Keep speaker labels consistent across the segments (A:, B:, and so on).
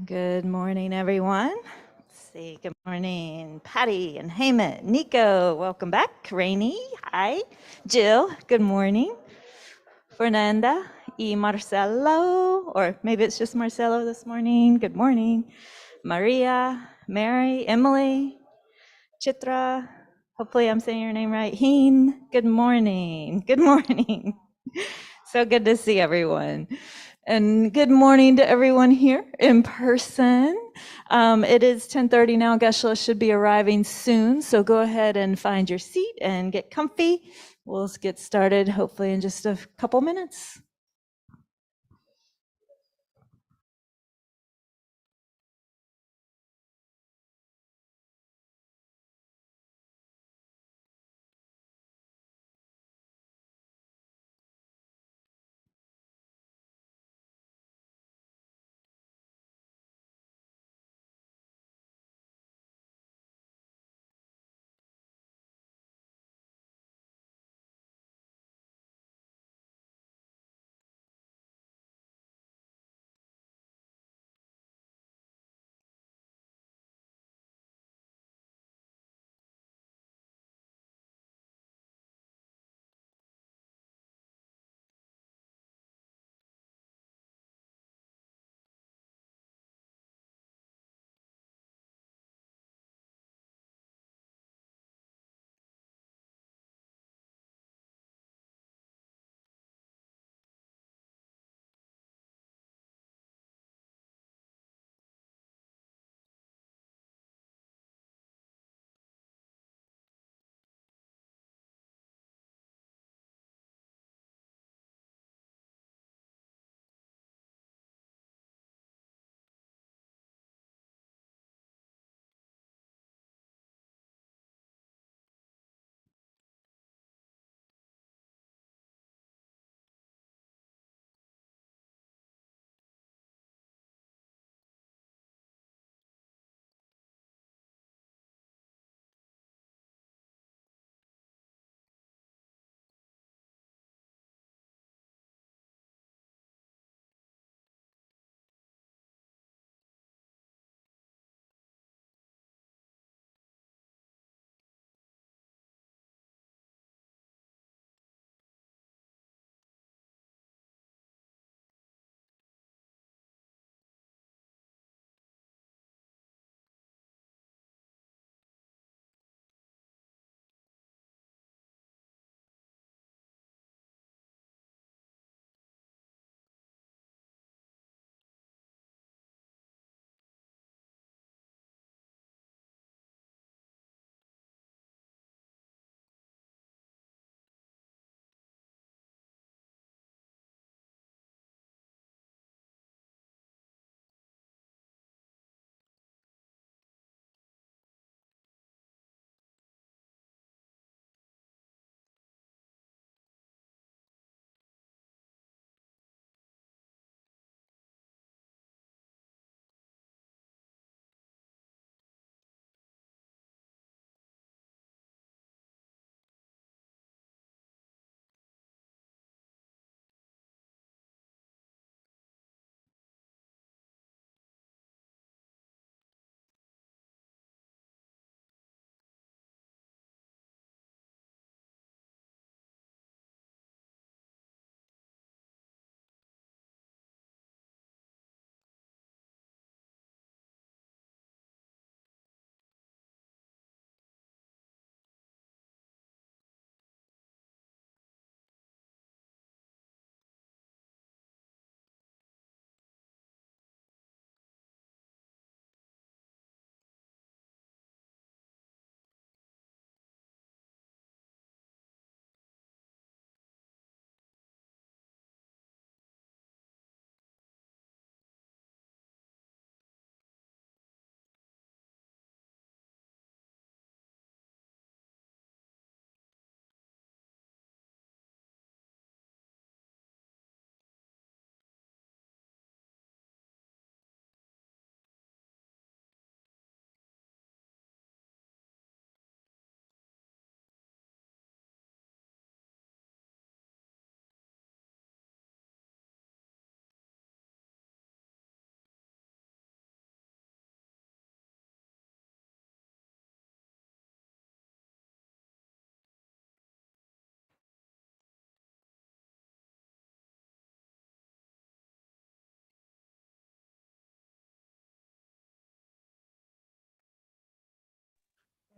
A: Good morning, everyone. Let's see. Good morning, Patty and Heyman, Nico. Welcome back. Rainey, hi. Jill, good morning. Fernanda y Marcelo, or maybe it's just Marcelo this morning. Good morning. Maria, Mary, Emily, Chitra. Hopefully, I'm saying your name right. Heen, good morning. Good morning. So good to see everyone. And good morning to everyone here in person. It is 10:30 now. Geshe should be arriving soon. So go ahead and find your seat and get comfy. We'll get started hopefully in just a couple minutes.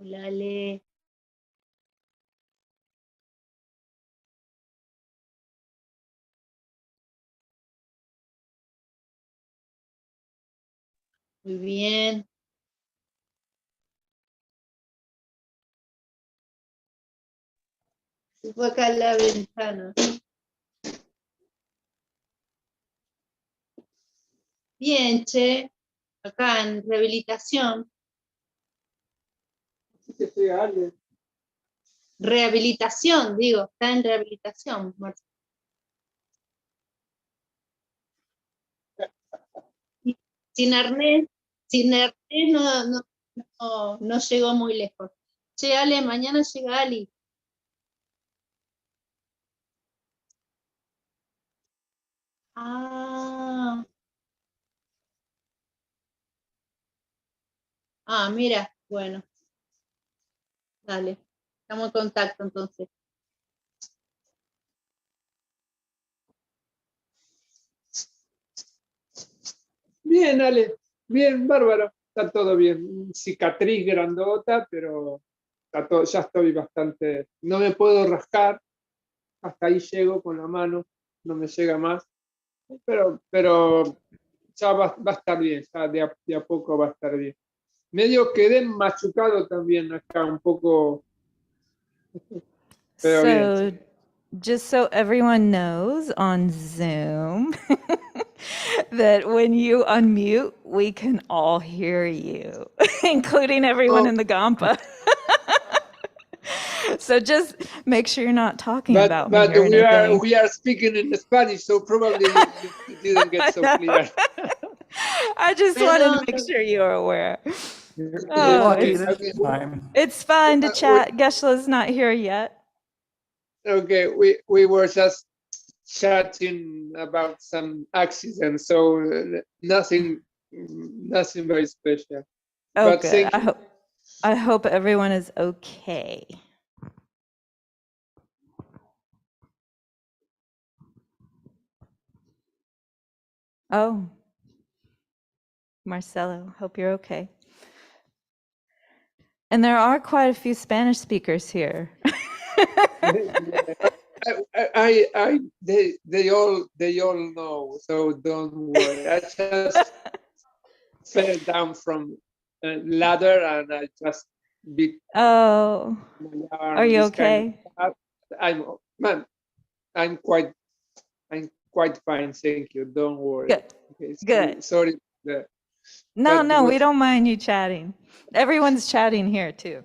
B: Hola, Ale. Muy bien. Se fue acá a la ventana. Bien, che. Acá en rehabilitación. Rehabilitación, digo, está en rehabilitación. Sin arnés, sin arnés no llegó muy lejos. Che, Ale, mañana llega Ali. Ah, mira, bueno, dale. Estamos en contacto entonces.
C: Bien, Ale, bien, bárbaro, está todo bien. Cicatriz grandota, pero está todo, ya estoy bastante. No me puedo rascar, hasta ahí llego con la mano, no me llega más, pero ya va a estar bien, ya de a poco va a estar bien. Medio quedé machucado también acá, un poco, pero bien.
A: So, just so everyone knows on Zoom, that when you unmute, we can all hear you, including everyone
C: Oh,
A: in the Gampa. So just make sure you're not talking
C: but
A: about me or
C: we
A: anything.
C: are speaking in Spanish, so probably you didn't get
A: I
C: so
A: know.
C: clear.
A: I just wanted to
B: Perdón,
A: make sure you were aware.
D: You're
A: Oh,
D: lucky
A: it's
D: this time.
A: it's fine to
C: We,
A: chat. Geshla's not here yet.
C: okay, we were just chatting about some accidents, so nothing very special.
A: Oh,
C: But
A: good.
C: thank you.
A: I hope everyone is okay. Oh, Marcelo, hope you're okay. And there are quite a few Spanish speakers here.
C: They all know, so don't worry. I just fell down from a ladder and I just beat
A: Oh,
C: my
A: are
C: arm.
A: you
C: This kind of
A: okay?
C: stuff. I'm man. I'm quite fine. Thank you. Don't worry.
A: Good.
C: Okay,
A: Good.
C: sorry that
A: No, we
C: was
A: don't mind you chatting. Everyone's chatting here too.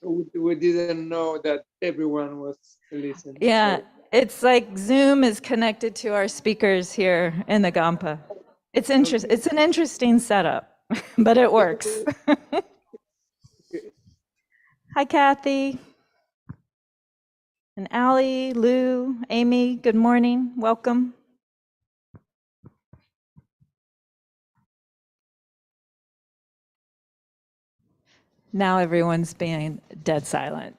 C: we didn't know that everyone was listening.
A: Yeah,
C: So
A: it's like Zoom is connected to our speakers here in the Gampa. It's interesting.
C: okay.
A: It's an interesting setup, but it works.
C: Okay.
A: Hi, Kathy and Allie, Lou, Amy. Good morning. Welcome. Now everyone's being dead silent.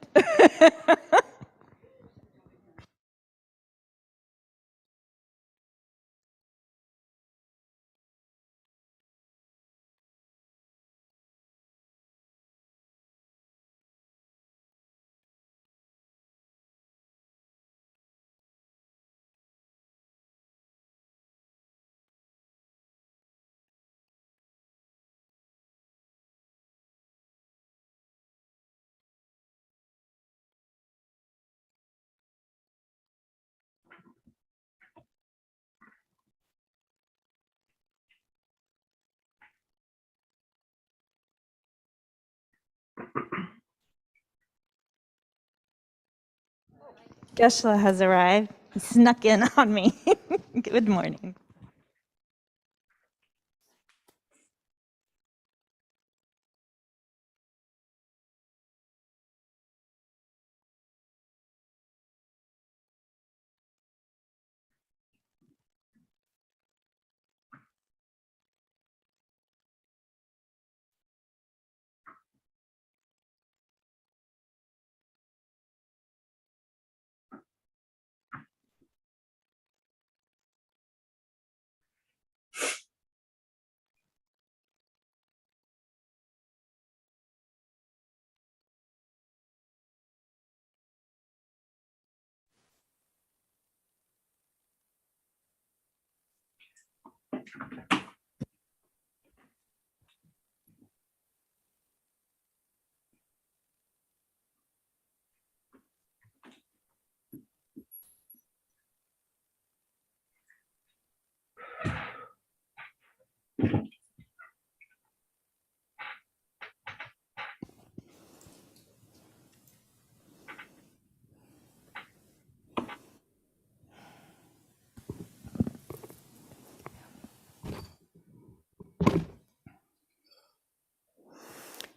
A: Geshe has arrived. He snuck in on me. Good morning.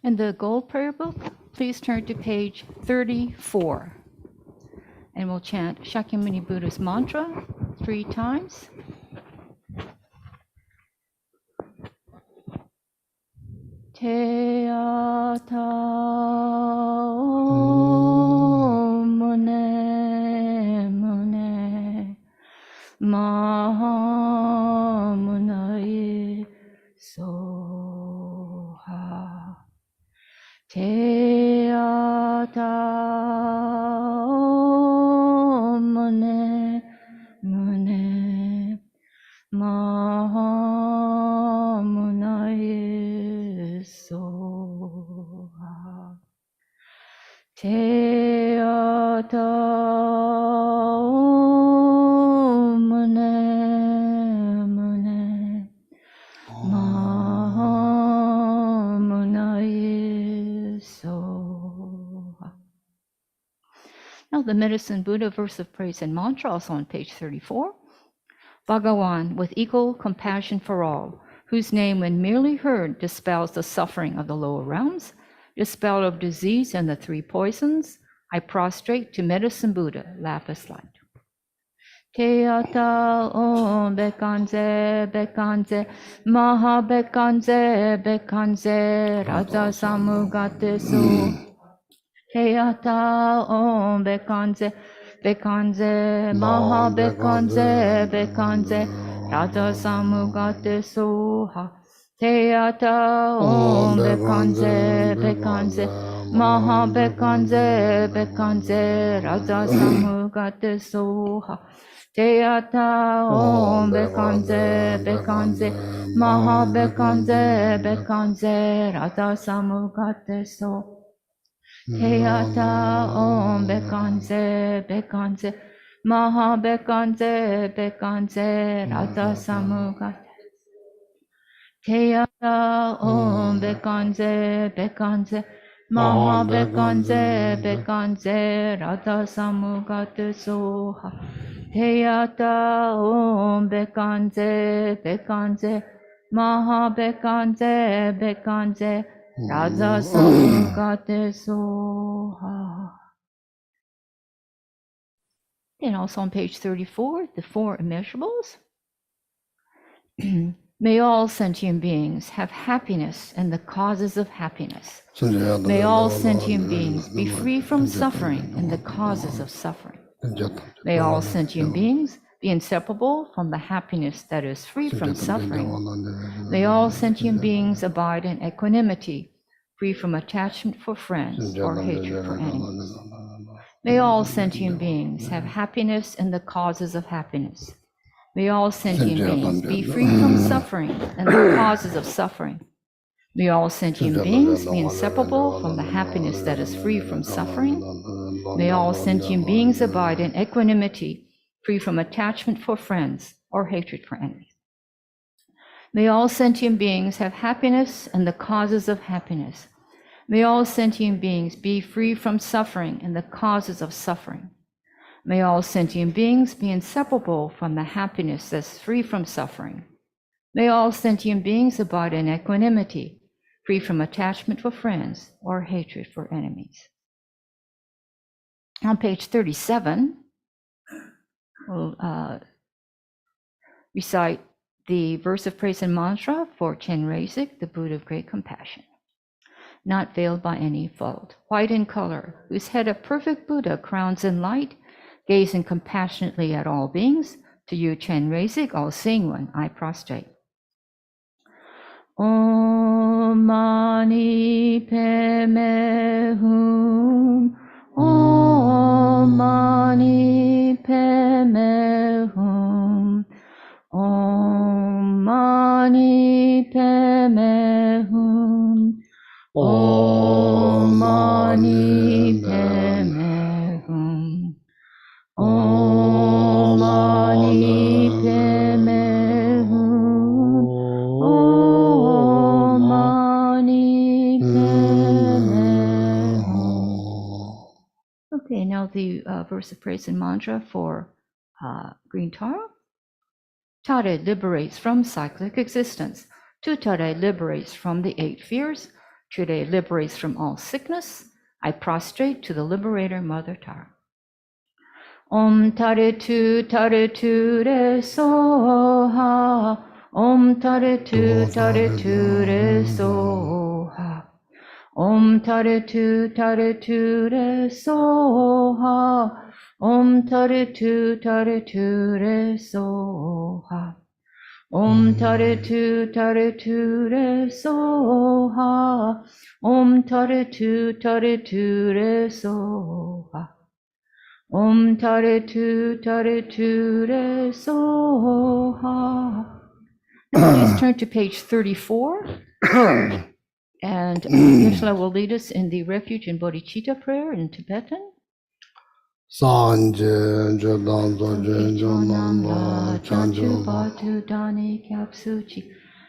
D: In the gold prayer book, please turn to page 34. And we'll chant Shakyamuni Buddha's mantra 3 times. Te ata o mune mune maha munai soha. Te ata o mune mune maha munai soha. Te ata o mune mune maha munai soha. Now the Medicine Buddha verse of praise and mantra, also on page 34. Bhagawan, with equal compassion for all, whose name when merely heard dispels the suffering of the lower realms, dispel of disease and the 3 poisons, I prostrate to Medicine Buddha, lapis light. Te ata om bekanze bekanze maha bekanze bekanze raja samugate su. Te ata om bekanze bekanze maha bekanze bekanze raja samugate soha. Te ata om bekanze bekanze maha bekanze bekanze raja samugate soha. Te ata om bekanze bekanze maha bekanze bekanze raja samugate soha. Te ata om bekanze bekanze maha bekanze bekanze raja samugate. Te ata om bekanze bekanze maha bekanze bekanze raja samugate soha. Te ata om bekanze bekanze maha bekanze bekanze raja samugate soha. And also on page 34, the 4 immeasurables. May all sentient beings have happiness and the causes of happiness. May all sentient beings be free from suffering and the causes of suffering. May all sentient beings be inseparable from the happiness that is free from suffering. May all sentient beings abide in equanimity, free from attachment for friends or hatred for enemies. May all sentient beings have happiness and the causes of happiness. May all sentient beings be free from suffering and the causes of suffering. May all sentient beings be inseparable from the happiness that is free from suffering. May all sentient beings abide in equanimity, free from attachment for friends or hatred for enemies. May all sentient beings have happiness and the causes of happiness. May all sentient beings be free from suffering and the causes of suffering. May all sentient beings be inseparable from the happiness that's free from suffering. May all sentient beings abide in equanimity, free from attachment for friends or hatred for enemies. On page 37, we'll recite the verse of praise and mantra for Chenrezig, the Buddha of great compassion. Not veiled by any fault, white in color, whose head a perfect Buddha crowns in light, gazing compassionately at all beings, to you, Chenrezig, all-seeing one, I prostrate. Om Mani Padme Hum. Om Mani Padme Hum. Om the verse of praise and mantra for green Tara. Tare liberates from cyclic existence. Tu Tare liberates from the 8 fears. Ture liberates from all sickness. I prostrate to the liberator, Mother Tara. Om Tare Tu Re Soha. Om Tare Tu Re Soha. Om Tare Tu Re Soha. Om Tare Tu Re Soha. Om Tare Tu Re Soha. Om Tare Tu Re Soha. Om Tare Tu Re Soha. Now please turn to page 34. And Yeshua will lead us in the refuge and bodhicitta prayer in Tibetan.
E: Sanje Jodan Zojen Jonanda
D: Chanchu
E: Chanjo
D: Batu Dani Kapsuchi.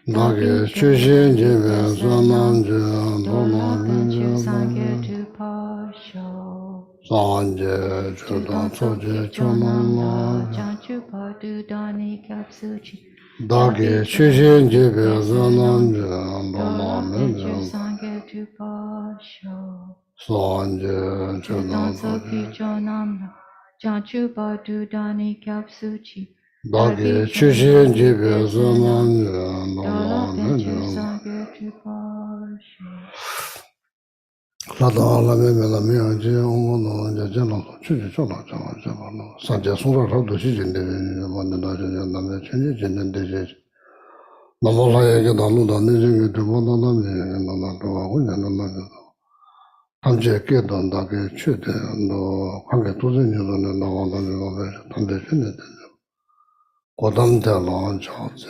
E: Nage Chushin Jive Sananje
D: Dola Benchu
E: Dola
D: Sangye Tu Pasho.
E: Sanje Jodan Zoje Jonanda
D: Chanchu Batu Dani Kapsuchi.
E: Dage Chushin Jive Sananje
D: Dola
E: Dola
D: Benchu
E: Benjo
D: Sangye Tu Pasho.
E: Sanje Jodan
D: Soki Chonamna. Chanchu Batu Dani Kapsuchi.
E: Dage Chushin Jive Sananje
D: Dola
E: Dola
D: Benchu
E: Benjo
D: Sangye Tu Pasho.
E: Lada la me la me je on no ja ja no chu chu la ja ja ba no san ja su ra do shi jin de ma na da ja na me chen ji jin de je na mo la ye ga da lu da ne je de mo na na me na na do wa na na na tam je ke don da ke chu de no kan ge tu zhen ji na na wa na ne wa be tam de chen de ko dam de la ja je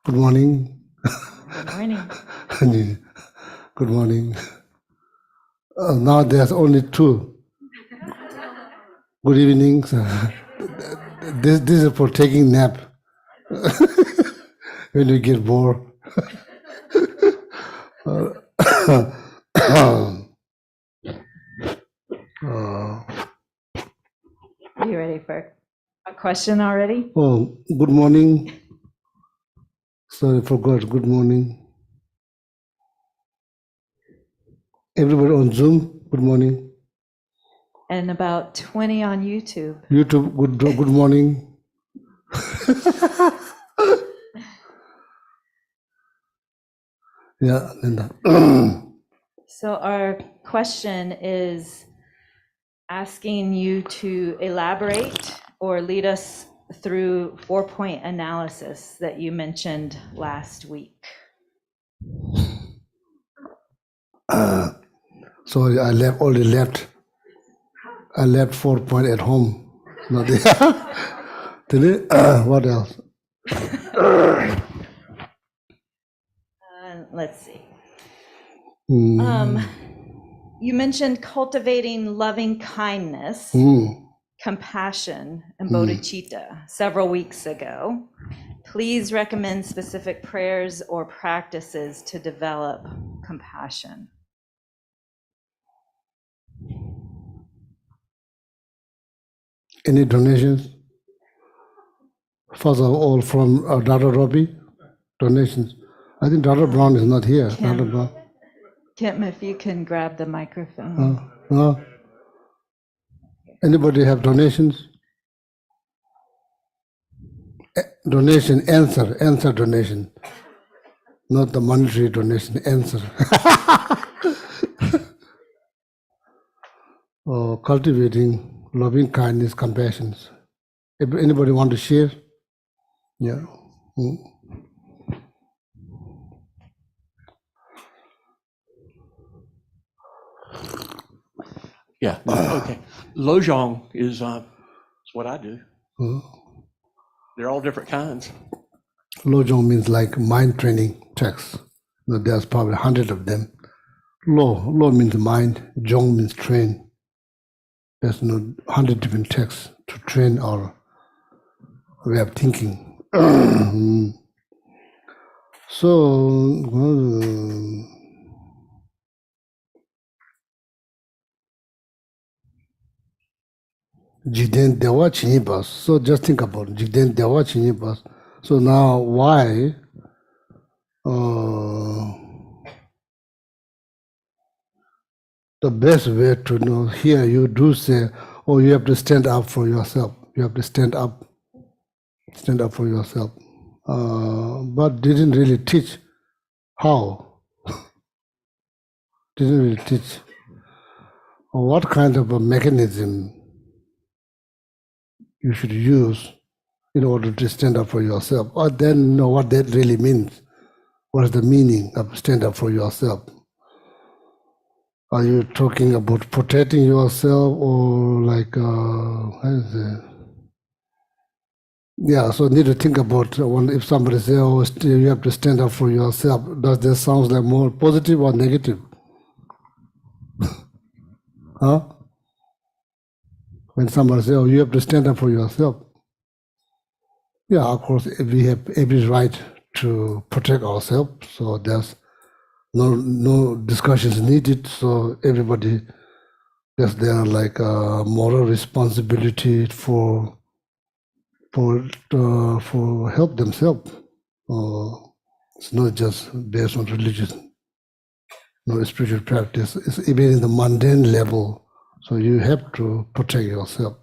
E: Good morning.
A: Good morning.
E: Good morning. Now there's only 2. Good evening. This is for taking nap when you get bored.
A: Are you ready for a question already?
E: Oh, good morning. Sorry, forgot. Good morning. Everybody on Zoom, good morning.
A: And about 20 on YouTube.
E: YouTube, good morning. Yeah, Linda.
A: So our question is asking you to elaborate or lead us through 4-point analysis that you mentioned last week.
E: Sorry, I already left. I left 4-point at home. Today, what else?
A: Let's see. You mentioned cultivating loving kindness, compassion, and bodhicitta several weeks ago. Please recommend specific prayers or practices to develop compassion.
E: Any donations? First of all, from Dr. Robbie, donations. I think Dr. Brown is not here.
A: Kim.
E: Dr. Brown.
A: Kim, if you can grab the microphone.
E: Anybody have donations? Donation, answer donation. Not the monetary donation, answer. Cultivating loving kindness, compassion. If anybody want to share? Yeah.
F: Yeah, okay. Lojong is what I do. They're all different kinds.
E: Lojong means like mind training texts. There's probably 100 of them. Lo means mind, Jong means train. There's 100 different texts to train our way of thinking. So, Jigden Dewa Chinibas. So just think about it. Jigden Dewa Chinibas. So now why the best way to know here you do say, oh, you have to stand up for yourself. You have to stand up for yourself. But didn't really teach how. Didn't really teach what kind of a mechanism you should use in order to stand up for yourself, or then know what that really means. What is the meaning of stand up for yourself? Are you talking about protecting yourself, or like, how is it? Yeah, so need to think about if somebody says, oh, you have to stand up for yourself, does that sound like more positive or negative? Huh? When somebody says, oh, you have to stand up for yourself. Yeah, of course, we have every right to protect ourselves, so there's no discussions needed. So everybody has their like moral responsibility for help themselves. It's not just based on religion, no spiritual practice. It's even in the mundane level. So you have to protect yourself.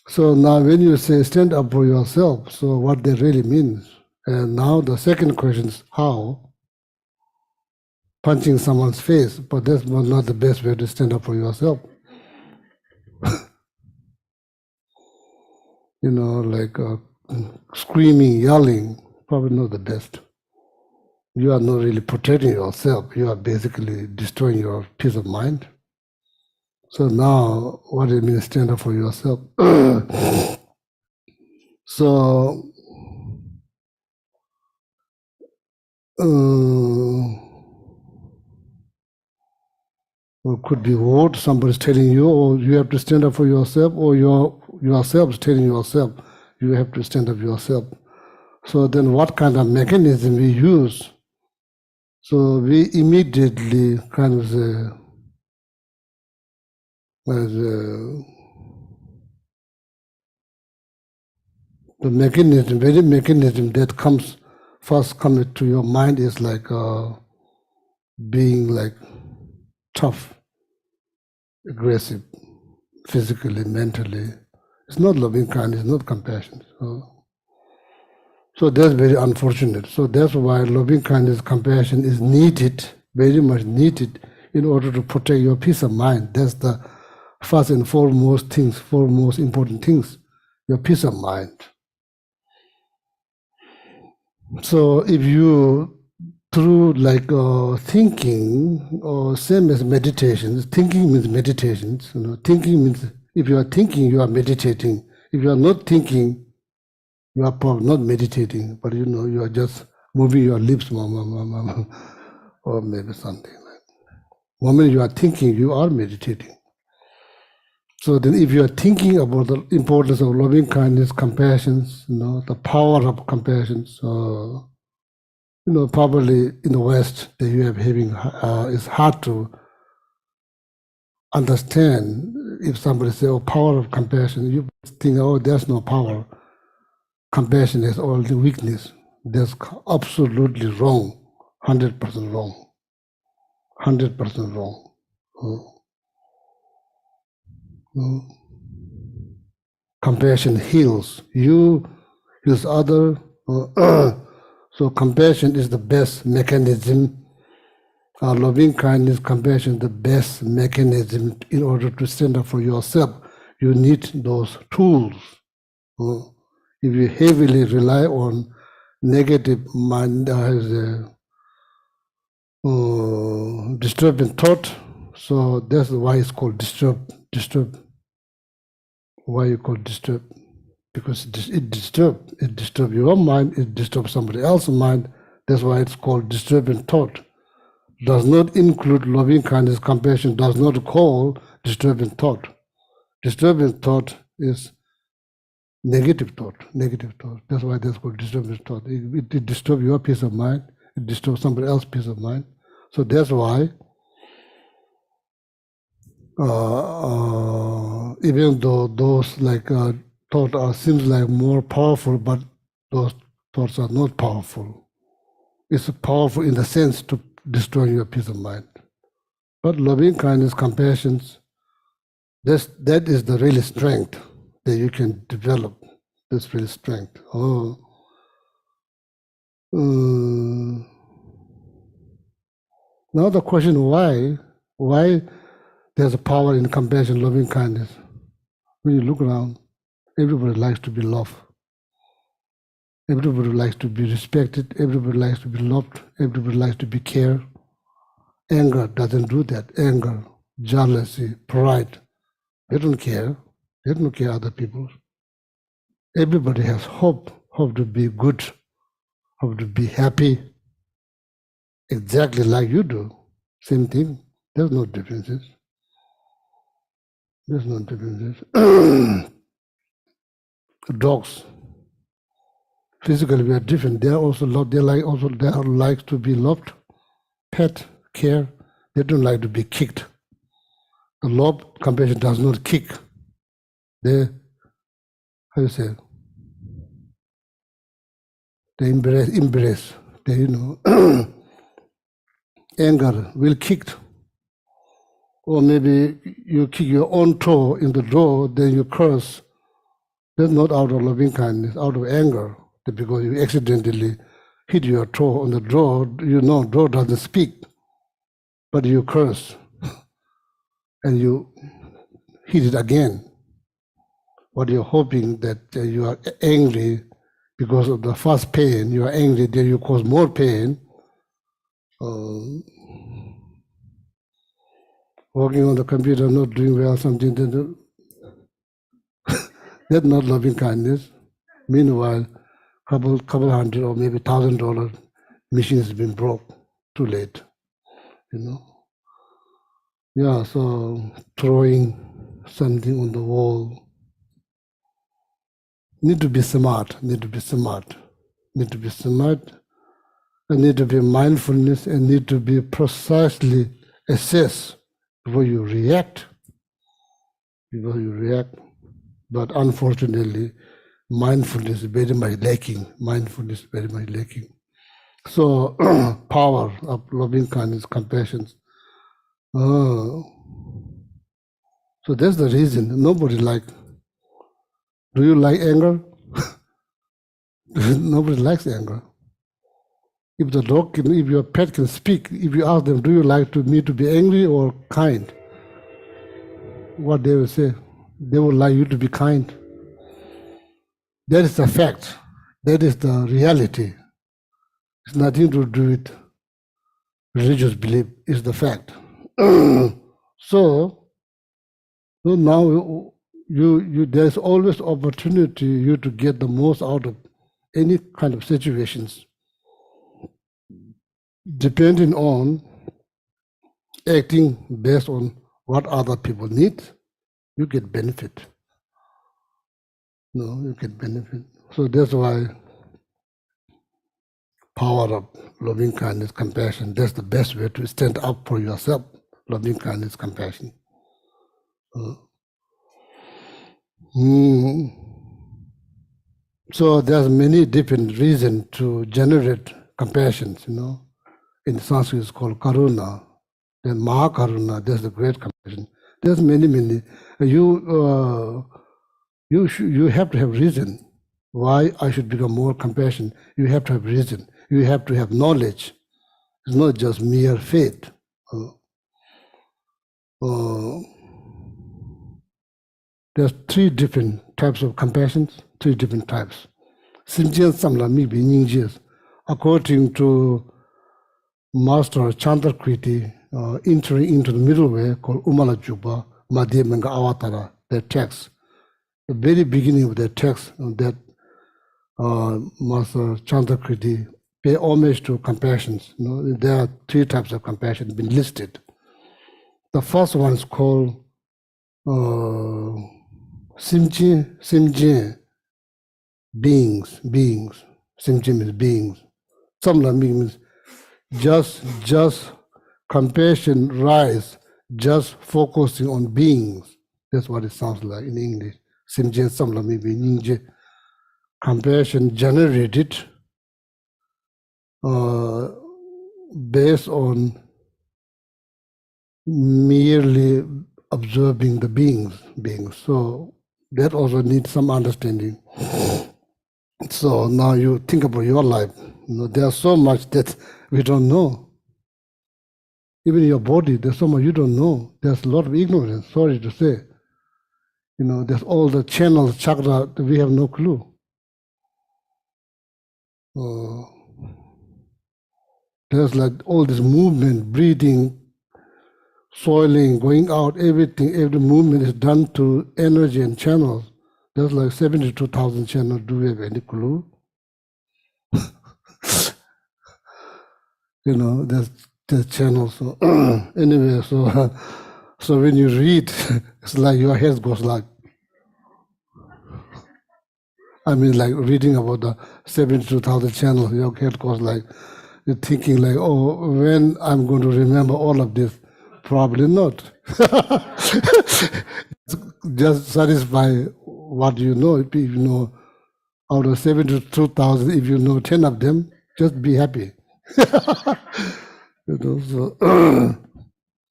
E: So now when you say stand up for yourself, so what that really means. And now the second question is how? Punching someone's face, but that's not the best way to stand up for yourself. You know, like screaming, yelling, probably not the best. You are not really protecting yourself. You are basically destroying your peace of mind. So now, what it means stand up for yourself? So, it could be what somebody's telling you, or you have to stand up for yourself, or yourself telling yourself you have to stand up yourself. So then what kind of mechanism we use? So we immediately kind of the mechanism, very mechanism that comes to your mind is like being like tough, aggressive, physically, mentally. It's not loving kindness, it's not compassion. So that's very unfortunate. So that's why loving kindness, compassion is needed, very much needed, in order to protect your peace of mind. That's the first and foremost important things, your peace of mind. So if you, through like thinking, or same as meditations, thinking means meditations. You know, thinking means if you are thinking, you are meditating. If you are not thinking, you are probably not meditating, but you know, you are just moving your lips, or maybe something like that. The moment you are thinking, you are meditating. So then if you are thinking about the importance of loving kindness, compassion, you know, the power of compassion, so, you know, probably in the West that you have having, it's hard to understand. If somebody say, oh, power of compassion, you think, oh, there's no power. Compassion is all the weakness. That's absolutely wrong, 100% wrong, 100% wrong. Compassion heals. You heals other. So compassion is the best mechanism. Loving kindness, compassion, the best mechanism in order to stand up for yourself. You need those tools. If you heavily rely on negative mind as a disturbing thought, so that's why it's called disturb. Why you call disturb? Because it disturbs your mind, it disturbs somebody else's mind. That's why it's called disturbing thought. Does not include loving kindness, compassion, does not call disturbing thought. Disturbing thought is negative thought. That's why that's called disturbance thought. It disturbs your peace of mind. It disturbs somebody else's peace of mind. So that's why, even though those like thoughts seems like more powerful, but those thoughts are not powerful. It's powerful in the sense to destroy your peace of mind. But loving kindness, compassion, that is the real strength that you can develop. This real strength. Now the question why there's a power in compassion, loving kindness. When you look around, everybody likes to be loved. Everybody likes to be respected. Everybody likes to be loved. Everybody likes to be cared. Anger doesn't do that. Anger, jealousy, pride, they don't care. They don't care other people. Everybody has hope to be good, hope to be happy, exactly like you do. Same thing. There's no differences. There's no differences. Dogs, physically we are different. They are also loved. They like to be loved, pet, care. They don't like to be kicked. The love, compassion does not kick. They, how you say? They embrace. They, anger will kick. Or maybe you kick your own toe in the door, then you curse. That's not out of loving kindness, out of anger, because you accidentally hit your toe on the door. Door doesn't speak, but you curse and you hit it again. But you're hoping that you are angry because of the first pain. You are angry, then you cause more pain. Working on the computer, not doing well, something that's not loving kindness. Meanwhile, couple hundred or maybe $1,000 machine has been broke. Too late, Yeah, so throwing something on the wall. Need to be smart. And need to be mindfulness, and need to be precisely assess before you react. But unfortunately, mindfulness is very much lacking. So, power of loving kindness, compassion. So that's the reason nobody likes. Do you like anger? Nobody likes anger. If if your pet can speak, if you ask them, do you like me to be angry or kind? What they will say, they would like you to be kind. That is the fact. That is the reality. It's nothing to do with religious belief. It's the fact. So now there's always opportunity you to get the most out of any kind of situations, depending on acting based on what other people need. You get benefit. You get benefit. So that's why power of loving kindness, compassion, that's the best way to stand up for yourself. Loving kindness, compassion. So there's many different reasons to generate compassion, In Sanskrit it's called karuna. Then mahakaruna, there's the great compassion. There's many. You have to have reason why I should become more compassionate. You have to have reason. You have to have knowledge. It's not just mere faith. There's 3 different types of compassion, 3 different types. According to Master Chandrakriti, entering into the middle way called Umala Juba, Madhyamanga Avatara, their text. The very beginning of their text, that Master Chandrakriti pay homage to compassion. There are 3 types of compassion been listed. The first one is called Simjin. beings. Simchim is beings. Samla means just compassion rise, just focusing on beings. That's what it sounds like in English. Simchen samla means compassion generated based on merely observing the beings. So that also needs some understanding. So now you think about your life. There's so much that we don't know. Even your body, there's so much you don't know. There's a lot of ignorance, sorry to say. There's all the channels, chakra, that we have no clue. There's like all this movement, breathing, soiling, going out, everything, every movement is done to energy and channels. There's like 72,000 channels. Do we have any clue? There's channels. So anyway, so when you read, it's like your head goes like, like reading about the 72,000 channels, your head goes like, you're thinking like, oh, when I'm going to remember all of this? Probably not. Just satisfy what you know. If you know out of 72,000, if you know 10 of them, just be happy. So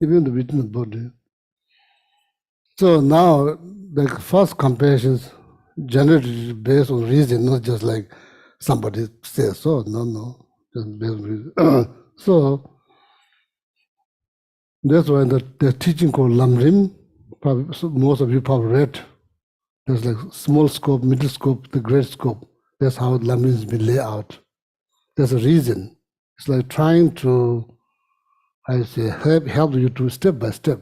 E: even the witness body. So now the first compassions generated based on reason, not just like somebody says so. No, just based on reason. So that's why the teaching called Lamrim, most of you probably read. There's like small scope, middle scope, the great scope. That's how Lamrim has been laid out. There's a reason. It's like trying to, help you to step by step.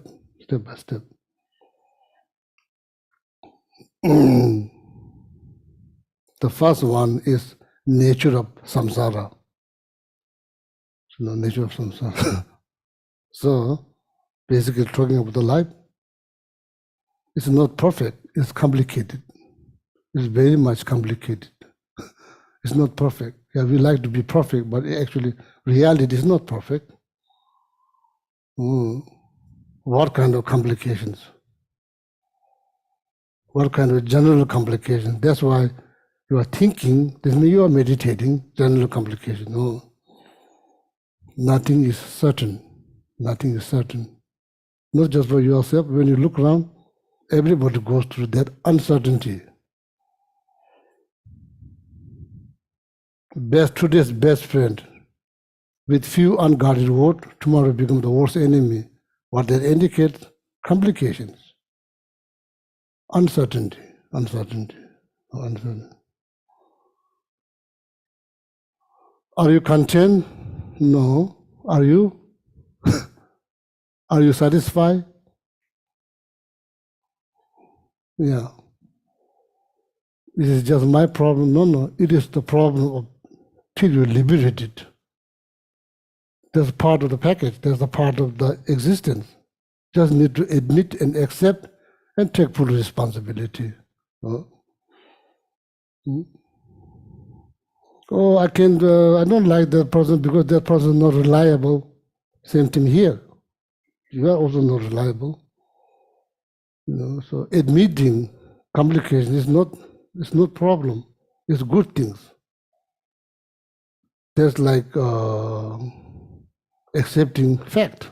E: The first one is nature of samsara. Nature of samsara. So basically talking about the life, it's not perfect, it's complicated. It's very much complicated. It's not perfect. Yeah, we like to be perfect, but actually reality is not perfect. What kind of complications? What kind of general complications? That's why you are thinking, this means you are meditating, general complication. No. Nothing is certain. Nothing is certain. Not just for yourself. When you look around, everybody goes through that uncertainty. Today's best friend, with few unguarded words, tomorrow become the worst enemy. What that indicates? Complications. Uncertainty. Are you content? No. Are you? Are you satisfied? Yeah. This is just my problem. No. It is the problem of till you're liberated. That's part of the package. That's a part of the existence. Just need to admit and accept and take full responsibility. Oh, I don't like that person because that person is not reliable. Same thing here. You are also not reliable. So admitting complications is not problem. It's good things. That's like accepting fact.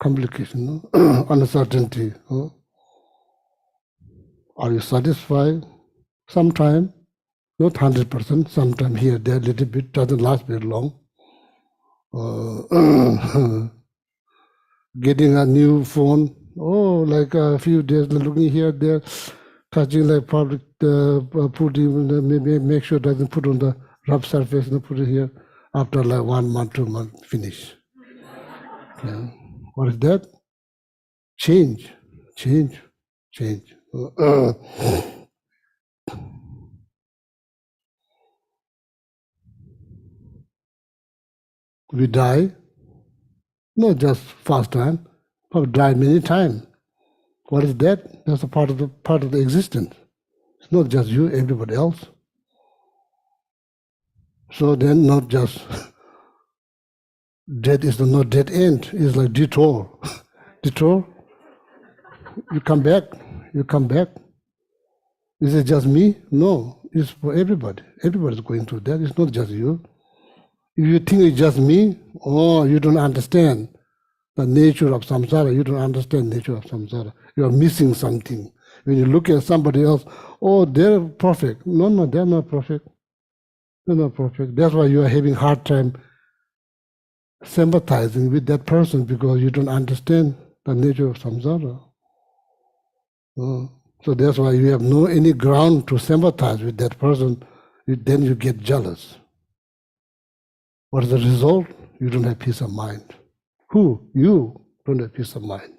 E: Complication, uncertainty. Are you satisfied? Sometime, not 100%. Sometime here, there, a little bit, doesn't last very long. Getting a new phone, like a few days, looking here, there, touching like public, putting, maybe make sure it doesn't put on the rough surface, put it here. After like 1 month, 2 months, finish. Yeah. What is that? Change. We die, not just first time, but die many times. What is that? That's a part of the existence. It's not just you, everybody else. So then not just death is not dead end, it's like detour. Detour, you come back. Is it just me? No, it's for everybody. Everybody's going through that. It's not just you. If you think it's just me, you don't understand the nature of samsara. You don't understand the nature of samsara. You are missing something. When you look at somebody else, they're perfect. No, they're not perfect. They're not perfect. That's why you are having hard time sympathizing with that person, because you don't understand the nature of samsara. So that's why you have no any ground to sympathize with that person. Then you get jealous. What is the result? You don't have peace of mind. Who? You don't have peace of mind.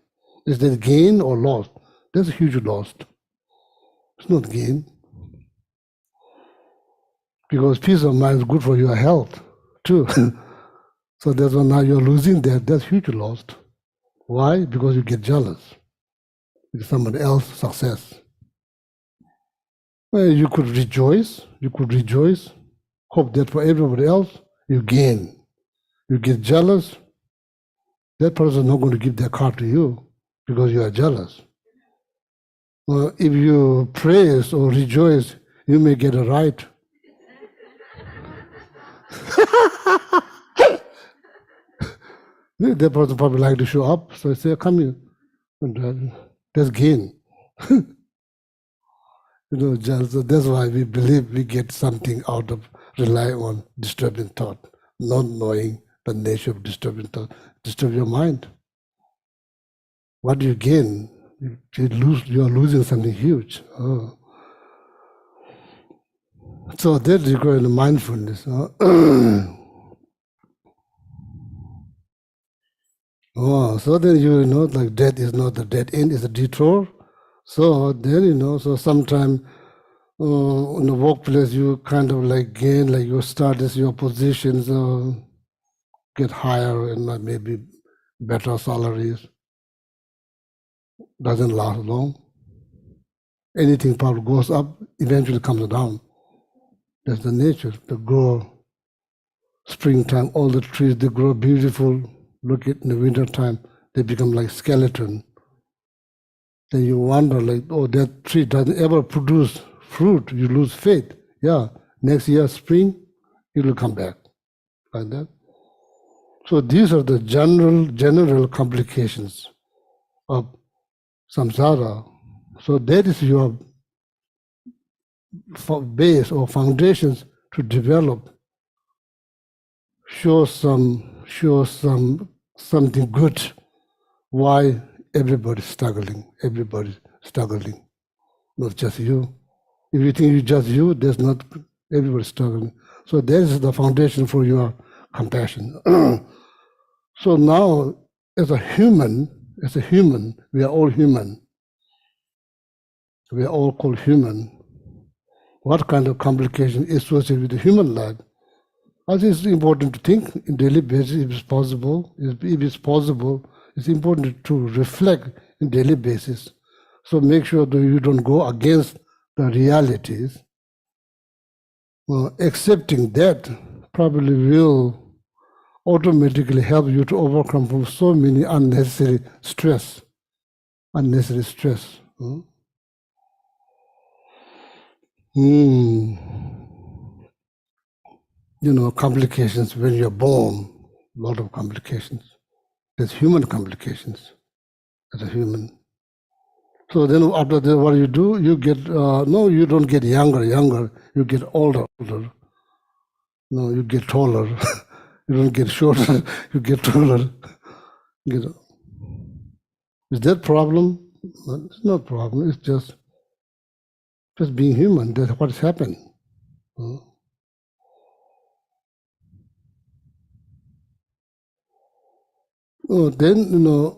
E: Is that gain or loss? That's a huge loss. It's not gain. Because peace of mind is good for your health too. So that's why now you're losing that. That's huge loss. Why? Because you get jealous with someone else's success. Well, you could rejoice. Hope that for everybody else, you gain. You get jealous. That person is not going to give their car to you because you are jealous. Well, if you praise or rejoice, you may get a ride. That person probably like to show up, so I say, come here. And that's gain. So that's why we believe we get something out of relying on disturbing thought, not knowing the nature of disturbing thought. Disturb your mind. What do you gain? You are losing something huge. So that requires mindfulness. So then like death is not the dead end, it's a detour. So then so sometimes in the workplace you kind of like gain, like your status, your positions get higher and maybe better salaries. Doesn't last long. Anything probably goes up, eventually comes down. That's the nature. They grow springtime, all the trees, they grow beautiful. Look at in the winter time, they become like skeleton. Then you wonder, like, that tree doesn't ever produce fruit. You lose faith. Yeah, next year, spring, it will come back like that. So these are the general complications of samsara. So that is your base or foundations to develop. Show something good. Why everybody's struggling? Not just you. If you think it's just you, there's not everybody struggling. So that is the foundation for your compassion. So now, as a human, we are all human. We are all called human. What kind of complication is associated with the human life? I think it's important to think in daily basis if it's possible. It's important to reflect in daily basis. So make sure that you don't go against the realities. Accepting that probably will automatically help you to overcome from so many unnecessary stress. Complications when you're born, a lot of complications. There's human complications as a human. So then after that, what do? You get, you don't get younger, you get older. No, you get taller. You don't get shorter, you get taller. Is that problem? No, it's not a problem, it's just being human. That's what's happened. Then,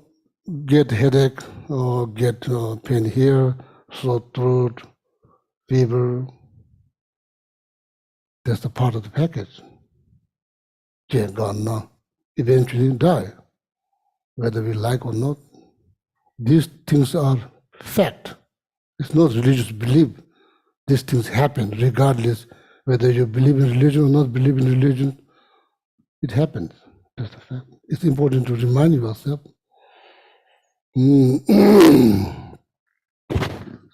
E: get headache or get pain here, sore throat, fever. That's the part of the package. Gone now. Eventually die, whether we like or not. These things are fact. It's not religious belief. these things happen, regardless whether you believe in religion or not believe in religion. It happens. That's a fact. It's important to remind yourself.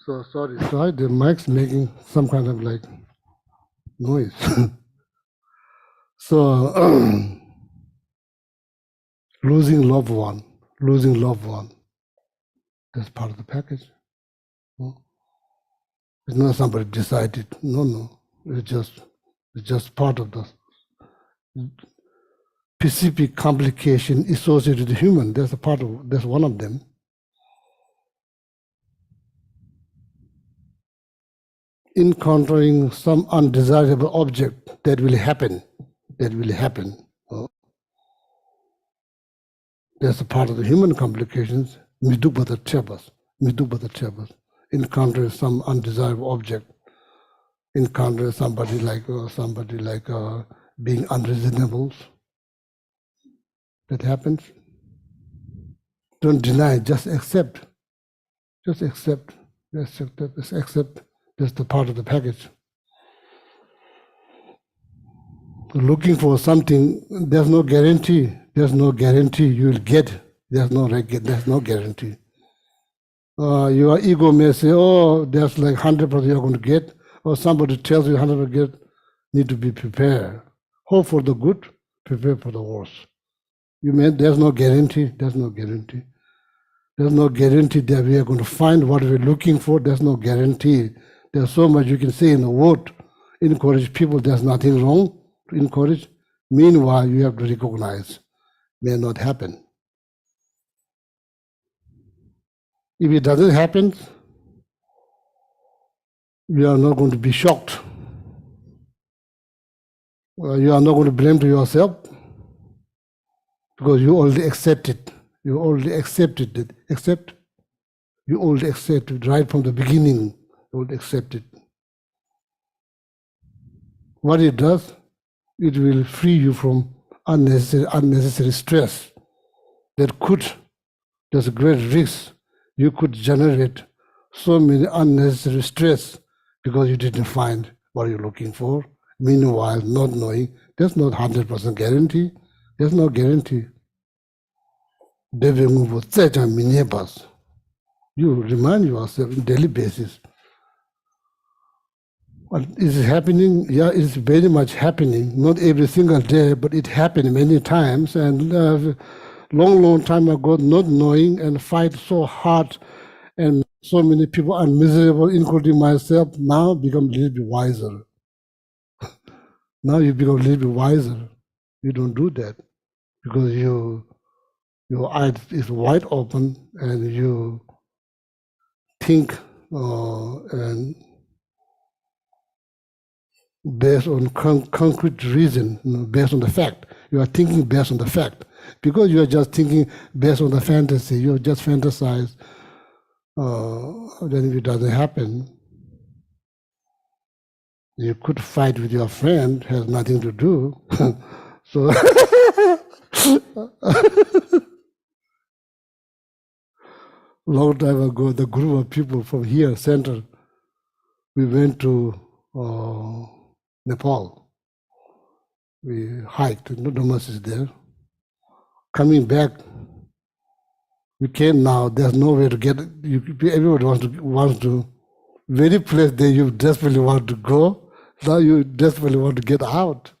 E: So sorry, the mic's making some kind of like noise. So losing loved one, that's part of the package. It's not somebody decided. No. It's just part of the specific complication associated with the human. That's one of them. Encountering some undesirable object that will happen. That's a part of the human complications. Encountering some undesirable object. Encounter somebody like being unreasonable. That happens. Don't deny, just accept. Just accept. That's the part of the package. Looking for something, there's no guarantee you will get. There's no guarantee. Your ego may say, oh, there's like 100% you're going to get, or somebody tells you 100% get. Need to be prepared. Hope for the good, prepare for the worst. There's no guarantee. There's no guarantee that we are going to find what we're looking for. There's no guarantee. There's so much you can say in a word. Encourage people. There's nothing wrong to encourage. Meanwhile, you have to recognize may not happen. If it doesn't happen, you are not going to be shocked. You are not going to blame to yourself because you already accepted. You already accepted it. You already accepted right from the beginning. You already accepted. What it does, it will free you from unnecessary stress. There's a great risk. You could generate so many unnecessary stress because you didn't find what you're looking for. Meanwhile, not knowing, there's not 100% guarantee. There's no guarantee. You remind yourself on a daily basis. Is it happening? Yeah, it's very much happening. Not every single day, but it happened many times. And long time ago, not knowing and fight so hard, and so many people are miserable, including myself. Now become a little bit wiser. Now you become a little bit wiser. You don't do that because your eyes is wide open and you think and based on concrete reason, based on the fact. You are thinking based on the fact. Because you are just thinking based on the fantasy, you just fantasize, then if it doesn't happen, you could fight with your friend, has nothing to do. So long time ago, the group of people from here, center, we went to Nepal. We hiked, no much is there. Coming back, we came now, there's no way to get, everybody wants to, very place that you desperately want to go, now you desperately want to get out.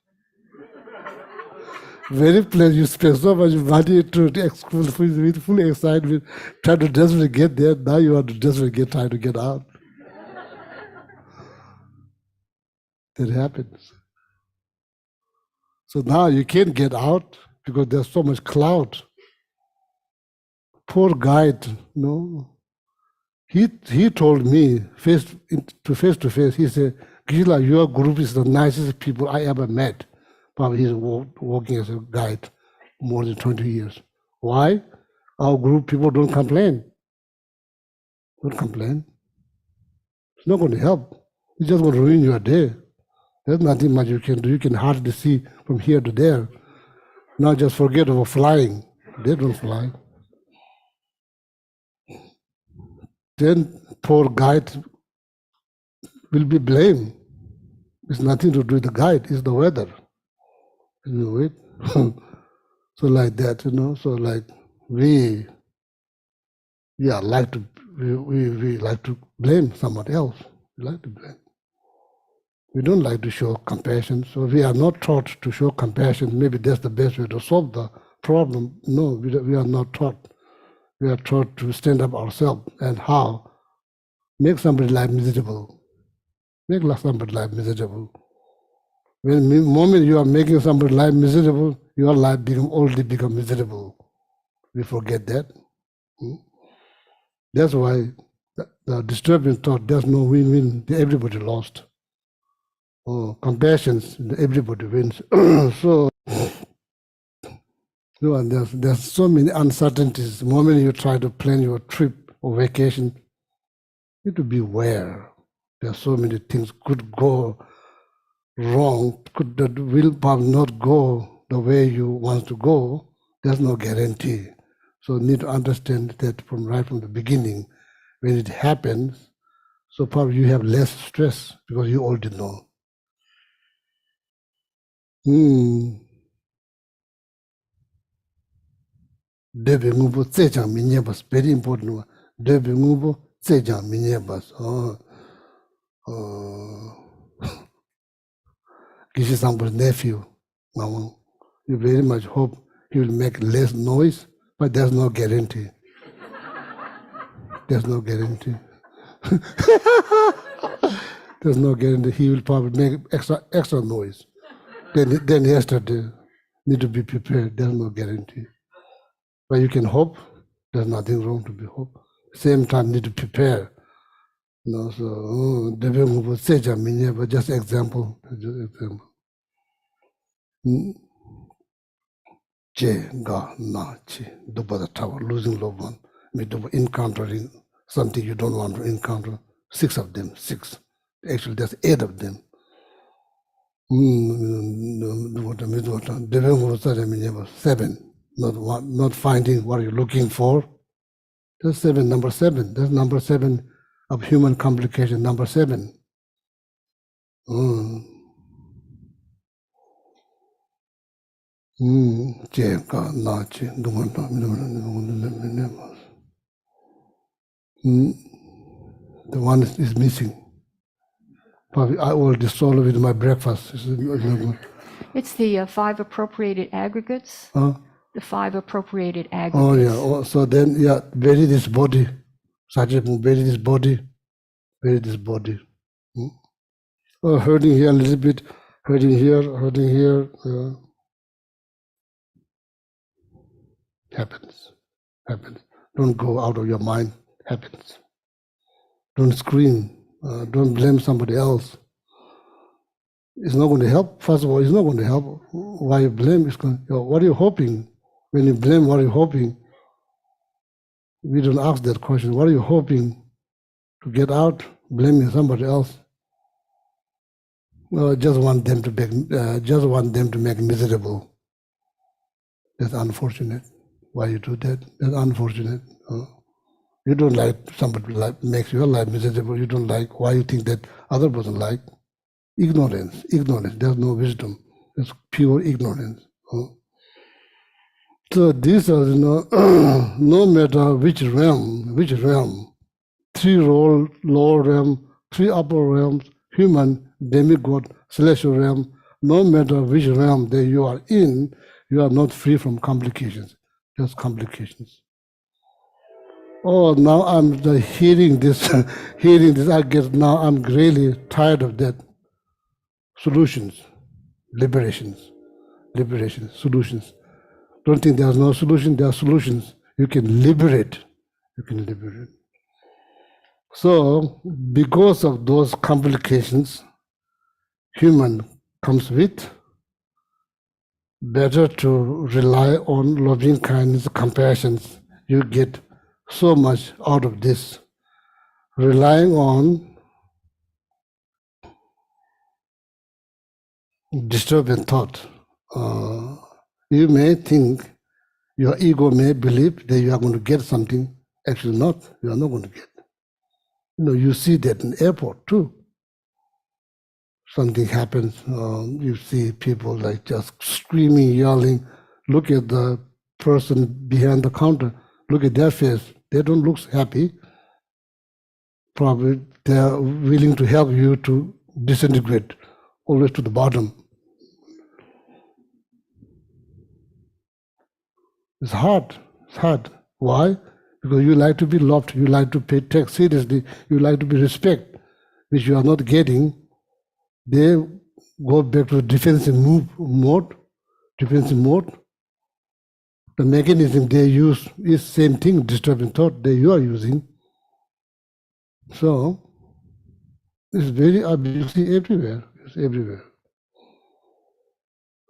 E: Very place you spend so much money to with full excitement, try to desperately get there, now you want to desperately try to get out. That happens. So now you can't get out because there's so much cloud. Poor guide, he told me face to face, he said, Gila, your group is the nicest people I ever met. Probably he's working as a guide more than 20 years. Why? Our group people don't complain. Don't complain. It's not going to help. It's just going to ruin your day. There's nothing much you can do. You can hardly see from here to there. Now just forget about flying. They don't fly. Then poor guide will be blamed. It's nothing to do with the guide, it's the weather. You know it. So like that, so like we like to we like to blame somebody else. We like to blame. We don't like to show compassion. So we are not taught to show compassion. Maybe that's the best way to solve the problem. No, we are not taught. We are taught to stand up ourselves and how make somebody's life miserable. Make somebody's life miserable. When the moment you are making somebody's life miserable, your life already become miserable. We forget that. That's why the disturbing thought, there's no win-win, everybody lost. Compassion, everybody wins. So there's so many uncertainties. The moment you try to plan your trip or vacation, you need to be aware. There are so many things could go wrong, could the willpower not go the way you want to go, there's no guarantee. So you need to understand that right from the beginning, when it happens, so probably you have less stress because you already know. Debe ngubo tsejang minyebas, very important one. Debe ngubo tsejang minyebas. Kishi Sambo's nephew, you very much hope he will make less noise, but there's no guarantee. There's no guarantee. There's no guarantee. He will probably make extra noise. Then yesterday, need to be prepared. There's no guarantee. But you can hope. There's nothing wrong to be hope. Same time, need to prepare. So but just example. Che ga na chi the tower, losing loved one, encountering something you don't want to encounter. 6 of them, 6. Actually, there's 8 of them. 7. Not finding what you're looking for. That's 7, number 7. That's number 7 of human complication, number 7. The one is missing. Probably I will dissolve it with my breakfast.
D: It's the 5 appropriated aggregates. The 5 appropriated aggregates.
E: Oh yeah. So then, bury this body. Sajid, bury this body. Bury this body. Hurting here a little bit. Hurting here. Happens. Don't go out of your mind. Happens. Don't scream. Don't blame somebody else. It's not going to help. First of all, it's not going to help. Why you blame? What are you hoping? When you blame, what are you hoping? We don't ask that question. What are you hoping to get out? Blaming somebody else. Well, just want them to make miserable. That's unfortunate. Why you do that? That's unfortunate. You don't like somebody makes your life miserable. You don't like why you think that other person like. Ignorance. There's no wisdom. It's pure ignorance. So these are, no matter which realm, 3 lower realm, 3 upper realms, human, demigod, celestial realm, no matter which realm that you are in, you are not free from complications. Just complications. Now I'm hearing this, now I'm really tired of that. Solutions, liberations, solutions. Don't think there's no solution, there are solutions. You can liberate. So, because of those complications, human comes with better to rely on loving kindness, compassion. You get so much out of this. Relying on disturbing thought. You may think, your ego may believe that you are going to get something. Actually not, you are not going to get. You see that in airport too. something happens, you see people like just screaming, yelling. Look at the person behind the counter. Look at their face. They don't look happy. Probably they are willing to help you to disintegrate, always to the bottom. It's hard. It's hard. Why? Because you like to be loved. You like to be taken seriously. You like to be respected, which you are not getting. They go back to the defensive mode. Defensive mode. The mechanism they use is same thing, disturbing thought that you are using. So it's very abusive everywhere. It's everywhere.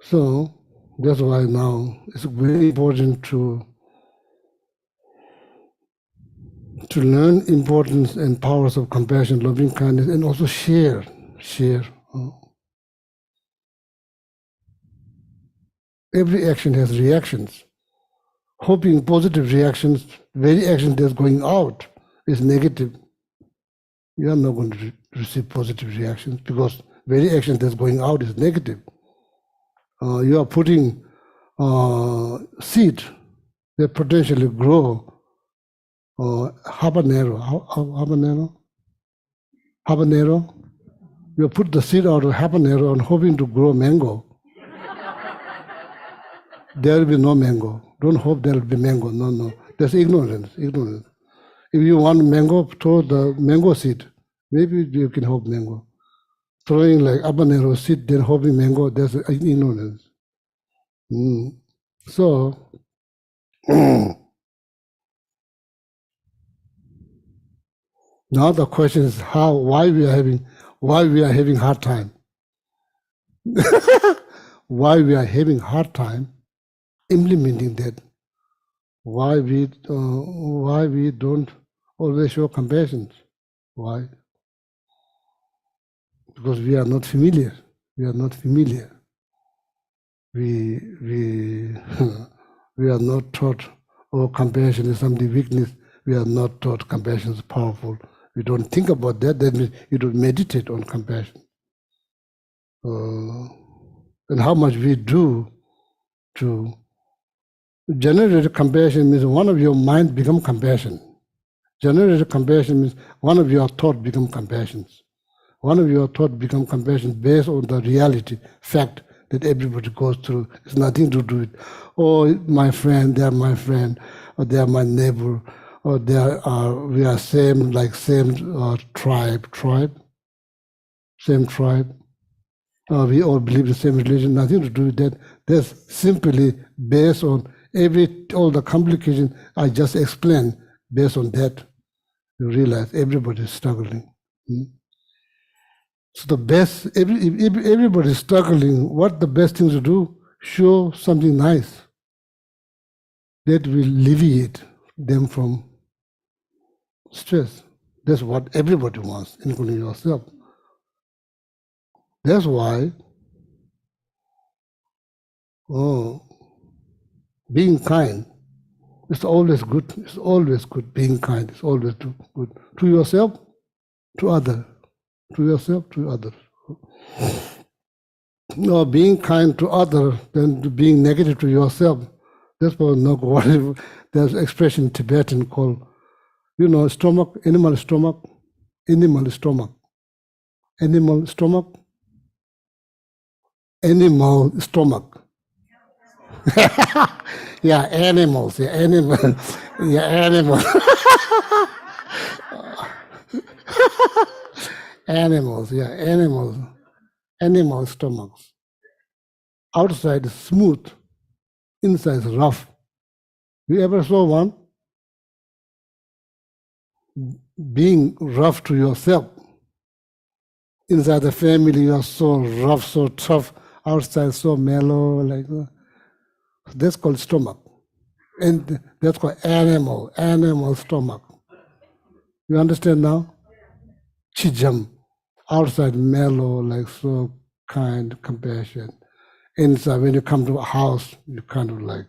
E: So that's why now it's very important to learn importance and powers of compassion, loving kindness, and also share. Every action has reactions. Hoping positive reactions, very action that's going out is negative. You are not going to receive positive reactions because very action that's going out is negative. You are putting seed that potentially grow habanero. You put the seed out of habanero and hoping to grow mango. There will be no mango. Don't hope there will be mango. No. That's ignorance. If you want mango, throw the mango seed. Maybe you can hope mango. Throwing like habanero seed, then hoping mango, that's ignorance. So, now the question is why we are having hard time. Why we are having hard time implementing that. Why we don't always show compassion. Why? Because we are not familiar. We are not familiar. We are not taught, compassion is something weakness. We are not taught compassion is powerful. We don't think about that. That means you don't meditate on compassion. And how much we do to generate compassion means one of your mind become compassion. Generate compassion means one of your thought become compassion. One of your thought become compassion based on the reality, fact that everybody goes through. It's nothing to do with, my friend, they are my friend, or they are my neighbor, or we are same tribe, same tribe. We all believe the same religion, nothing to do with that. That's simply based on all the complications I just explained. Based on that, you realize everybody is struggling. So the best, if everybody is struggling, what the best thing to do? Show something nice that will alleviate them from stress. That's what everybody wants, including yourself. That's why being kind is always good. It's always good. Being kind is always good to yourself, to others. To yourself, to others. No, being kind to others than being negative to yourself. That's what there's an expression in Tibetan called, stomach, animal stomach, animal stomach, animal stomach, animal stomach. Yeah, animals, yeah, animal, yeah, animal. Animals, yeah, animal stomachs. Outside is smooth, inside is rough. You ever saw one? Being rough to yourself. Inside the family, you are so rough, so tough. Outside, so mellow, like that. That's called stomach. And that's called animal stomach. You understand now? Chijam. Outside mellow, like so kind, compassion. Inside, when you come to a house, you kind of like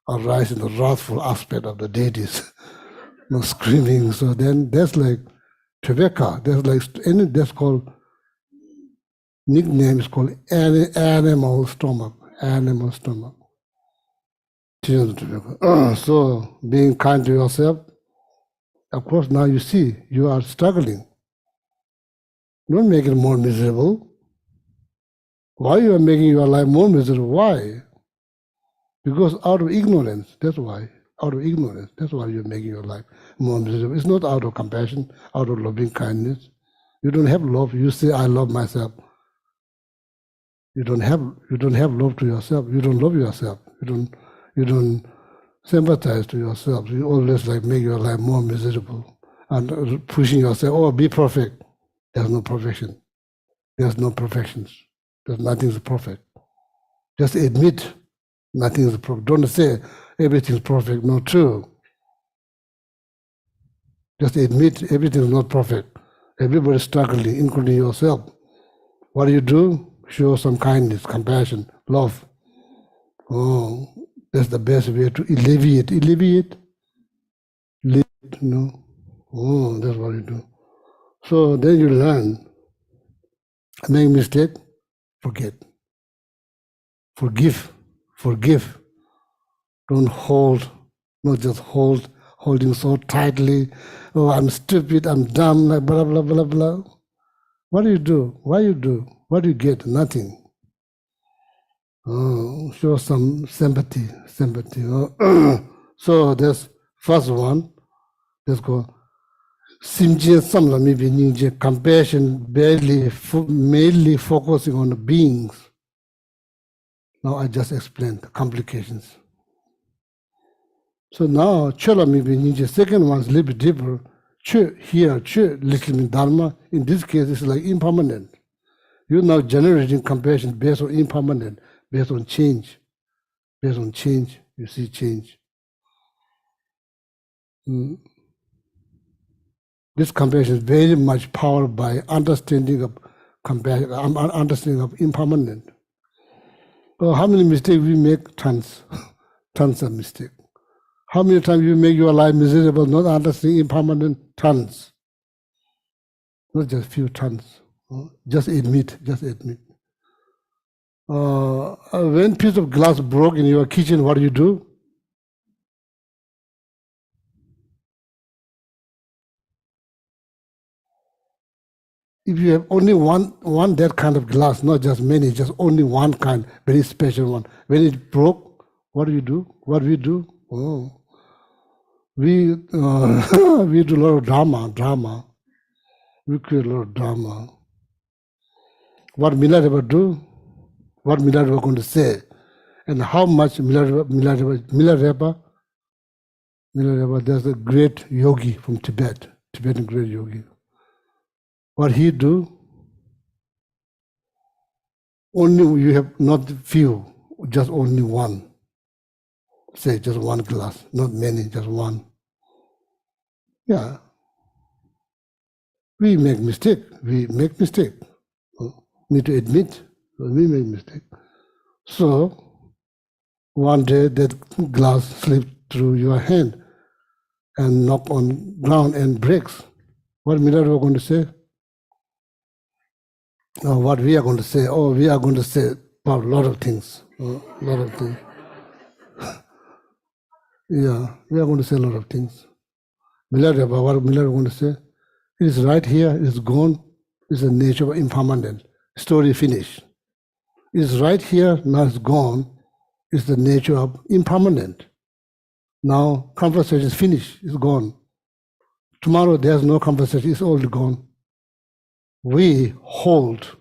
E: arise in the wrathful aspect of the deities, screaming. So then that's like Tibeka. That's called Nickname is called animal stomach. Animal stomach. So being kind to yourself, of course now you see you are struggling. Don't make it more miserable. Why you are making your life more miserable? Why? Because out of ignorance, that's why. Out of ignorance, that's why you're making your life more miserable. It's not out of compassion, out of loving kindness. You don't have love. You say, I love myself. You don't have love to yourself. You don't love yourself. You don't sympathize to yourself. You always like make your life more miserable and pushing yourself, oh, be perfect. There's no perfection. There's no perfections. There's nothing's perfect. Just admit nothing is perfect. Don't say everything's perfect. Not true. Just admit everything is not perfect. Everybody's struggling, including yourself. What do? Show some kindness, compassion, love. Oh, that's the best way to alleviate. Oh, that's what you do. So then you learn. Make mistake, forget. Forgive. Don't hold, not just holding so tightly. Oh, I'm stupid, I'm dumb, like blah, blah, blah, blah. What do you do? Why you do? What do you get? Nothing. Oh, show some sympathy. Oh. So that's first one. Let's go. Simjie samla maybe ninja compassion mainly focusing on the beings. Now I just explained the complications. So now chola maybe ninja second one is a little bit deeper. Little in Dharma. In this case, it's like impermanent. You're now generating compassion based on impermanent, based on change. Based on change, you see change. This compassion is very much powered by understanding of compassion, understanding of impermanent. Oh, how many mistakes we make? Tons. Tons of mistakes. How many times you make your life miserable, not understanding impermanent? Tons. Not just few tons. Just admit. When piece of glass broke in your kitchen, what do you do? If you have only one that kind of glass, not just many, just only one kind, very special one. When it broke, what do you do? What do we do? Oh, we do a lot of drama. We create a lot of drama. What Milarepa do? What Milarepa going to say? And how much Milarepa, there's a great yogi from Tibet, Tibetan great yogi. What he do? Only you have not few, just only one. Say just one glass, not many, just one. Yeah. We make mistake. Need to admit we make mistake. So one day that glass slipped through your hand and knock on ground and breaks. What Milarepa going to say? What we are going to say? Oh, we are going to say about a lot of things. Yeah, we are going to say a lot of things. Milarepa, what Milarepa going to say? It is right here, it is gone, it's the nature of impermanent. Story finished. It is right here, now it's gone, it's the nature of impermanent. Now conversation is finished, it's gone. Tomorrow there's no conversation, it's all gone. We hold.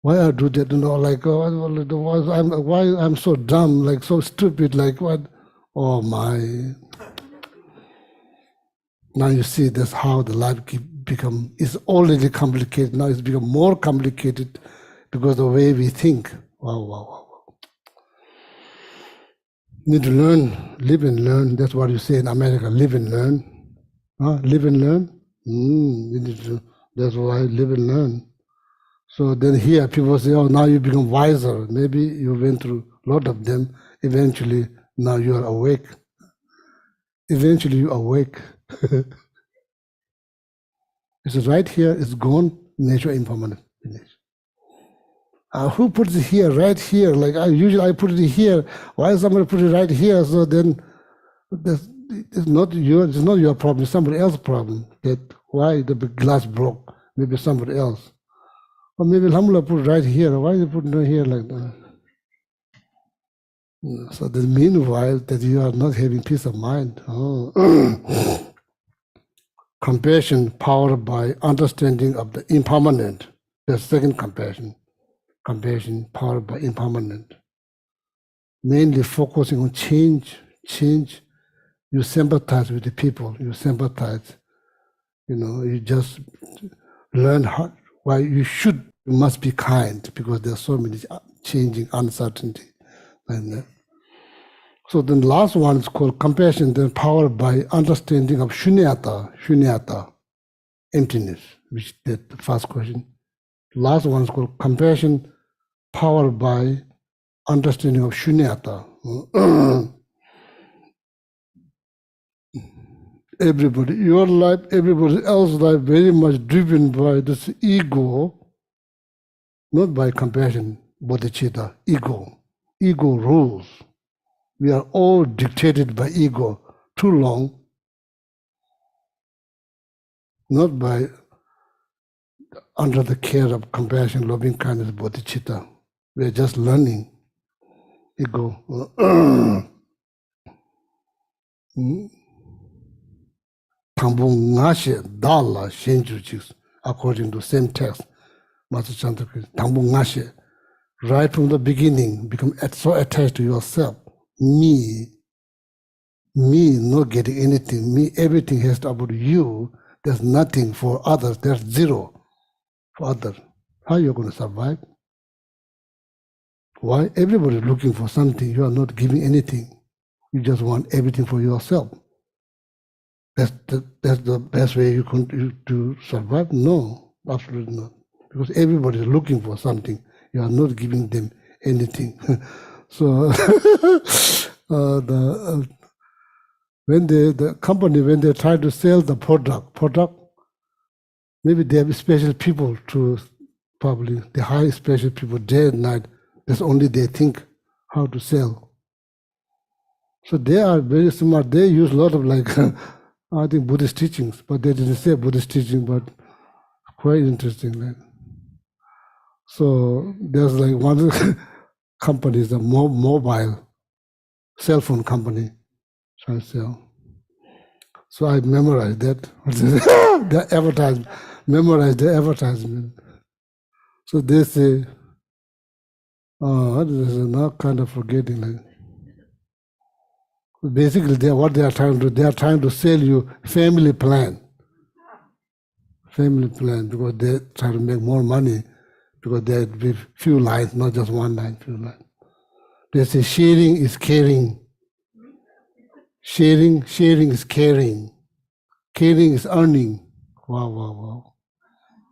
E: Why I do that? Like why I'm so dumb, like so stupid, like what? Oh my! Now you see that's how the life become. It's already complicated. Now it's become more complicated because the way we think. Wow. Need to learn, live and learn. That's what you say in America. Live and learn. Live and learn. That's why live and learn. So then here people say, oh, now you become wiser. Maybe you went through a lot of them. Eventually, now you are awake. Eventually you awake. It's right here, it's gone, nature impermanent. Finish. Who puts it here, right here? Like I put it here. Why somebody put it right here? So then it's not your problem, it's somebody else's problem. That why the glass broke? Maybe somebody else. Or maybe Alhamdulillah put it right here. Why you put it here like that? So the meanwhile that you are not having peace of mind. Oh. Compassion powered by understanding of the impermanent. The second compassion. Compassion powered by impermanent. Mainly focusing on change. You sympathize with the people. You sympathize. You just learn why you must be kind, because there's so many changing uncertainty. And so the last one is called compassion, then powered by understanding of shunyata, emptiness, which is the first question. Last one is called compassion powered by understanding of shunyata. Everybody, your life, everybody else's life, very much driven by this ego, not by compassion, bodhicitta, ego. Ego rules. We are all dictated by ego too long, not by under the care of compassion, loving kindness, bodhicitta. We are just learning ego. According to same text, Master Chandrakirti, right from the beginning, become so attached to yourself. Me, not getting anything. Me, everything has to about you. There's nothing for others. There's zero for others. How are you going to survive? Why? Everybody is looking for something. You are not giving anything. You just want everything for yourself. That's the best way you can to survive? No, absolutely not. Because everybody is looking for something. You are not giving them anything. So when the company, when they try to sell the product, maybe they have special people to, probably they hire special people day and night. That's only they think how to sell. So they are very smart. They use a lot of I think Buddhist teachings, but they didn't say Buddhist teaching, but quite interesting. So there's one company, is a mobile cell phone company, trying to sell. So I memorized that. The advertisement, memorized the advertisement. So they say, this is not kind of forgetting. Basically, what they are trying to do, they are trying to sell you family plan. Family plan, because they try to make more money, because there will be few lines, not just one line, few lines. They say sharing is caring. Sharing is caring. Caring is earning. Wow.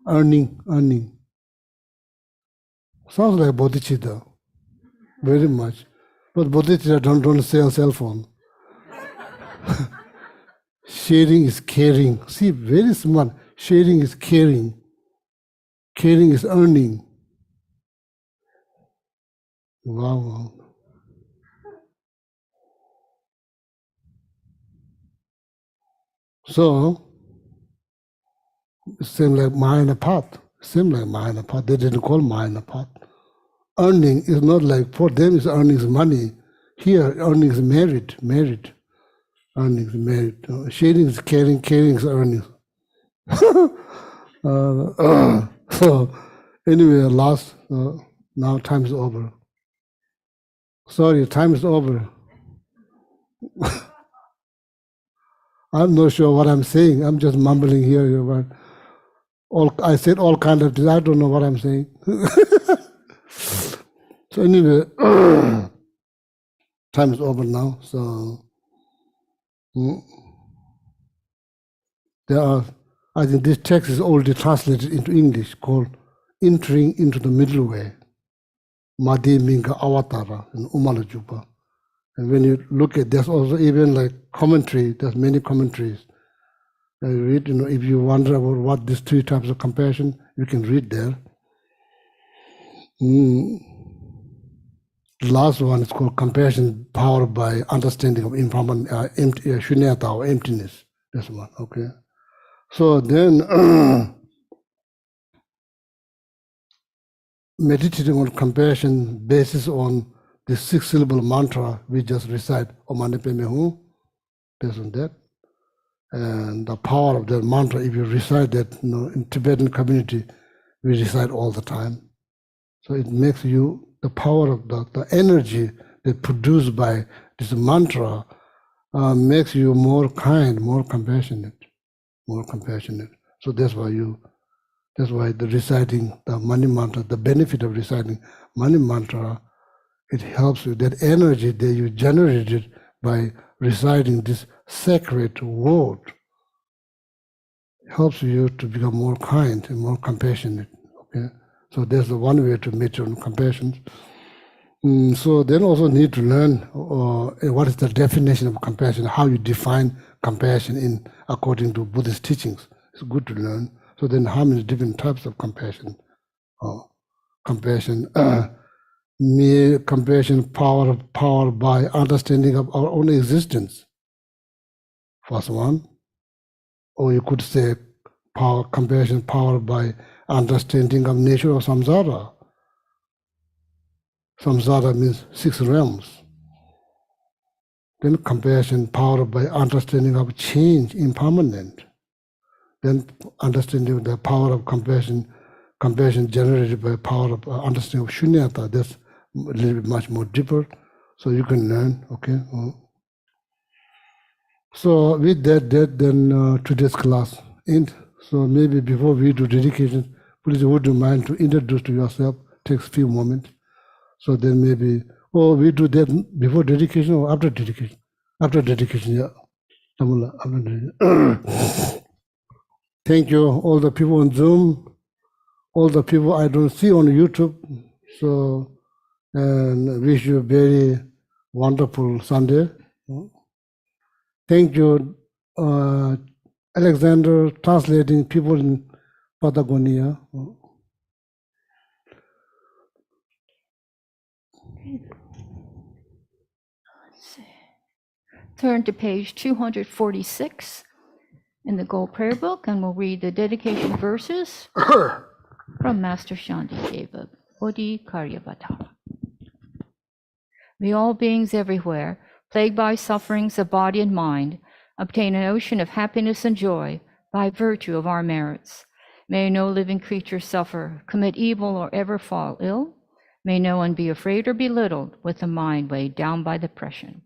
E: Earning. Sounds like bodhicitta, very much. But bodhicitta don't sell cell phone. Sharing is caring. See, very smart. Sharing is caring. Caring is earning. Wow. So, same like Mahayana path. They didn't call Mahayana path. Earning is not like, for them is earning is money. Here, earning is merit. Earning is merit. Sharing is caring is earning. So, anyway, last, now time is over. Sorry, time is over. I'm not sure what I'm saying. I'm just mumbling here. But I said all kind of things. I don't know what I'm saying. So anyway, time is over now. So there are, I think this text is already translated into English, called Entering into the Middle Way. Madhi Minga Avatara in Umalajupa. And when you look at, there's also even commentary, there's many commentaries. You read, if you wonder about what these three types of compassion, you can read there. The last one is called compassion powered by understanding of impermanent, shunyata or emptiness. This one, okay. So then, meditating on compassion basis on the 6-syllable mantra we just recite, Om Mani Padme Hum, based on that. And the power of that mantra, if you recite that, in Tibetan community, we recite all the time. So it makes you, the power of the energy that produced by this mantra makes you more kind, more compassionate. So that's why the reciting the Mani mantra, the benefit of reciting Mani mantra, it helps you, that energy that you generated by reciting this sacred word helps you to become more kind and more compassionate. Okay, so there's the one way to meditate on compassion. So then also need to learn what is the definition of compassion, how you define compassion according to Buddhist teachings. It's good to learn. So then how many different types of compassion? Compassion powered by understanding of our own existence. First one. Or you could say compassion powered by understanding of nature of samsara. Samsara means 6 realms. Then compassion powered by understanding of change, impermanent. Then understanding the power of compassion generated by power of understanding of shunyata. That's a little bit much more deeper. So you can learn, okay? So with that, then today's class ends. So maybe before we do dedication, please would you mind to introduce to yourself, takes a few moments. So then maybe, we do that before dedication or after dedication? After dedication, yeah. After dedication. Thank you, all the people on Zoom, all the people I don't see on YouTube. So, and wish you a very wonderful Sunday. Thank you, Alexander, translating people in Patagonia.
D: Turn to page 246 in the Gold Prayer Book, and we'll read the dedication verses from Master Shantideva, Bodhi Karyavata. May all beings everywhere, plagued by sufferings of body and mind, obtain an ocean of happiness and joy by virtue of our merits. May no living creature suffer, commit evil, or ever fall ill. May no one be afraid or belittled with a mind weighed down by depression.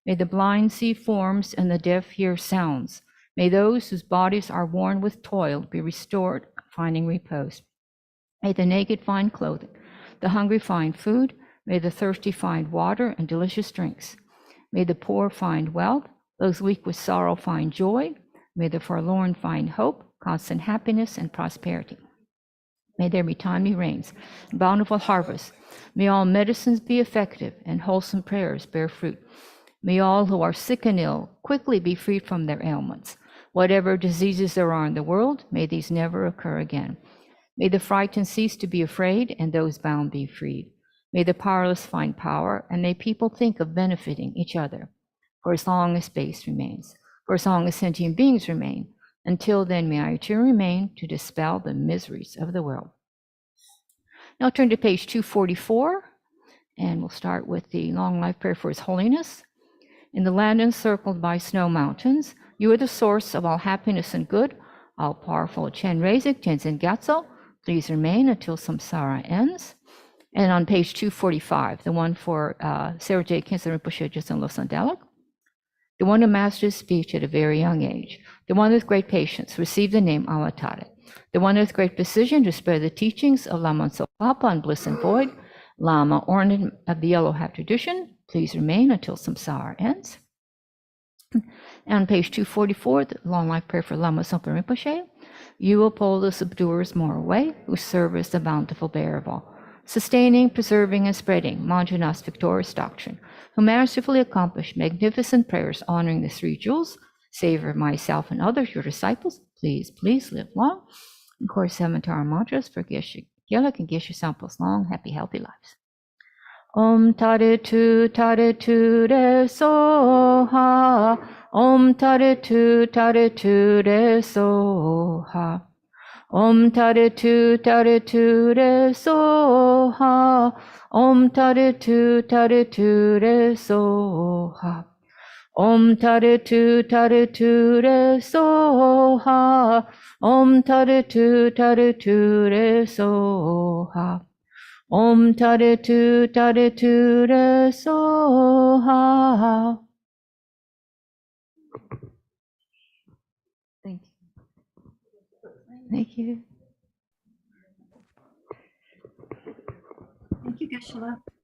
D: May the blind see forms and the deaf hear sounds. May those whose bodies are worn with toil be restored, finding repose. May the naked find clothing, the hungry find food. May the thirsty find water and delicious drinks. May the poor find wealth, those weak with sorrow find joy. May the forlorn find hope, constant happiness, and prosperity. May there be timely rains and bountiful harvests. May all medicines be effective and wholesome prayers bear fruit. May all who are sick and ill quickly be freed from their ailments. Whatever diseases there are in the world, may these never occur again. May the frightened cease to be afraid and those bound be freed. May the powerless find power, and may people think of benefiting each other for as long as space remains, for as long as sentient beings remain. Until then, may I too remain to dispel the miseries of the world. Now turn to page 244, and we'll start with the long life prayer for His Holiness. In the land encircled by snow mountains, you are the source of all happiness and good. All powerful Chen Rezik, Tenzin Gyatso, please remain until samsara ends. And on page 245, the one for Sarah J. Kinsen Rinpoche, Justin Losang Dalek, the one who mastered speech at a very young age, the one with great patience, received the name Avatara, the one with great precision to spread the teachings of Lama Tsongkhapa and Bliss and Void, Lama Ornament of the Yellow Hat tradition, please remain until samsara ends. And on page 244, the long life prayer for Lama Tsongpa Rinpoche, you uphold the subduers more away, who serve as the bountiful bearer of all, sustaining, preserving, and spreading Manjunath's victorious doctrine, who masterfully accomplished magnificent prayers honoring the 3 jewels, savor myself and others, your disciples, please live long. Of course, 7 Tara mantras for Geshe Gila can give you samples. Long, happy, healthy lives. Om tare tu re so ha. Om tare tu re so ha. Om tare tu re so ha. Om tare tu re so ha. Om tare tu re so ha. Om tare tu re so ha. Om tare tu re so ha. Thank you. Thank you.
G: Thank you, Geshe-la.